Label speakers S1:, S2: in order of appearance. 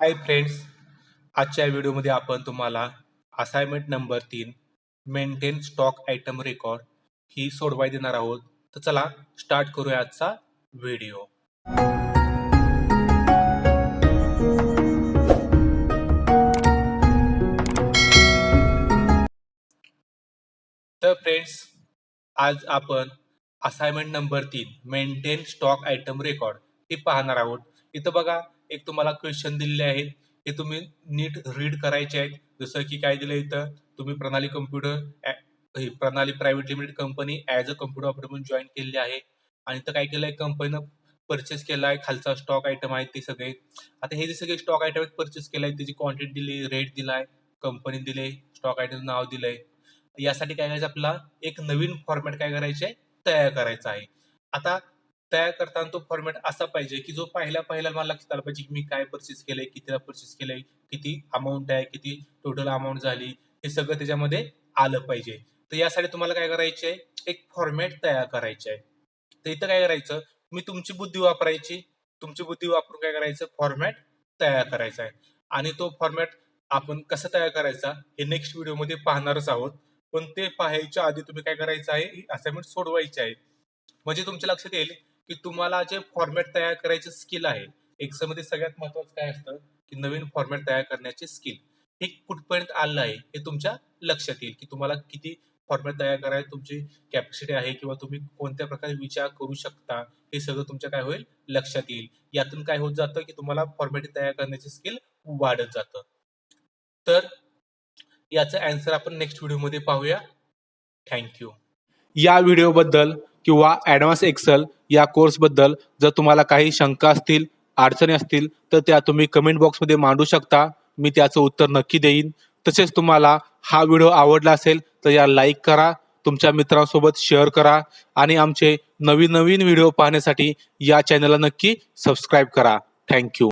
S1: Hi friends, आजच्या व्हिडिओमध्ये आपण तुम्हाला assignment number 3 maintain stock item record ही सोडवाय देणार आहोत. तर चला स्टार्ट करूया आजचा व्हिडिओ. तर फ्रेंड्स, आज आपण assignment number 3 maintain stock item record हे पाहणार आहोत. इथं बघा, एक तुम्हाला क्वेश्चन दिलेले आहेत, हे तुम्ही नीट रीड करायचे आहेत. जसं की काय दिलं इथं, तुम्ही प्रणाली प्रणाली private limited company as a computer operator म्हणून जॉईन केलेली आहे. आणि इथं काय केलंय, कंपनीनं परचेस केला आहे, खालचा स्टॉक आयटम आहेत ते सगळे. आता हे जे सगळे स्टॉक आयटम परचेस केलाय, त्याची क्वांटिटी दिली, रेट दिलाय, कंपनी दिले, स्टॉक आयटम नाव दिलंय. यासाठी काय करायचं, आपला एक नवीन फॉर्मॅट काय करायचे, तयार करायचा आहे. आता तयार करताना तो फॉर्मॅट असा पाहिजे की जो पहिला मला लक्षात आला पाहिजे की मी काय परचेस केलंय, कितीला परचेस केलंय, किती अमाऊंट आहे, किती टोटल अमाऊंट झाली, हे सगळं त्याच्यामध्ये आलं पाहिजे. तर यासाठी तुम्हाला काय करायचे, एक फॉर्मॅट तयार करायचे आहे. तर इथं काय करायचं, मी तुमची बुद्धी वापरायची, तुमची बुद्धी वापरून काय करायचं, फॉर्मॅट तयार करायचा आहे. आणि तो फॉर्मॅट आपण कसा तयार करायचा हे नेक्स्ट व्हिडिओमध्ये पाहणारच आहोत. पण ते पाहायच्या आधी तुम्ही काय करायचं आहे, ही असाइनमेंट सोडवायची आहे. म्हणजे तुमच्या लक्षात येईल की तुम्हाला जे फॉर्मॅट तयार करायचे स्किल आहे, एक्सेल मध्ये सगळ्यात महत्वाचं काय असतं की नवीन फॉर्मॅट तयार करण्याचे स्किल हे कुठपर्यंत आलं आहे हे तुमच्या लक्षात येईल की तुम्हाला किती फॉर्मॅट तयार करायला तुमची कॅपॅसिटी आहे किंवा तुम्ही कोणत्या प्रकारे विचार करू शकता, हे सगळं तुमच्या काय होईल, लक्षात येईल. यातून काय होत जातं की तुम्हाला फॉर्मॅट तयार करण्याचे स्किल वाढत जातं. तर याचा आन्सर आपण नेक्स्ट व्हिडिओमध्ये पाहूया. थँक्यू. या व्हिडिओबद्दल किंवा ॲडव्हान्स एक्सेल या कोर्सबद्दल जर तुम्हाला काही शंका असतील, अडचणी असतील, तर त्या तुम्ही कमेंट बॉक्समध्ये मांडू शकता. मी त्याचं उत्तर नक्की देईन. तसेच तुम्हाला हा व्हिडिओ आवडला असेल तर या लाईक करा, तुमच्या मित्रांसोबत शेअर करा आणि आमचे नवीन नवीन व्हिडिओ पाहण्यासाठी या चॅनलला नक्की सबस्क्राईब करा. थँक्यू.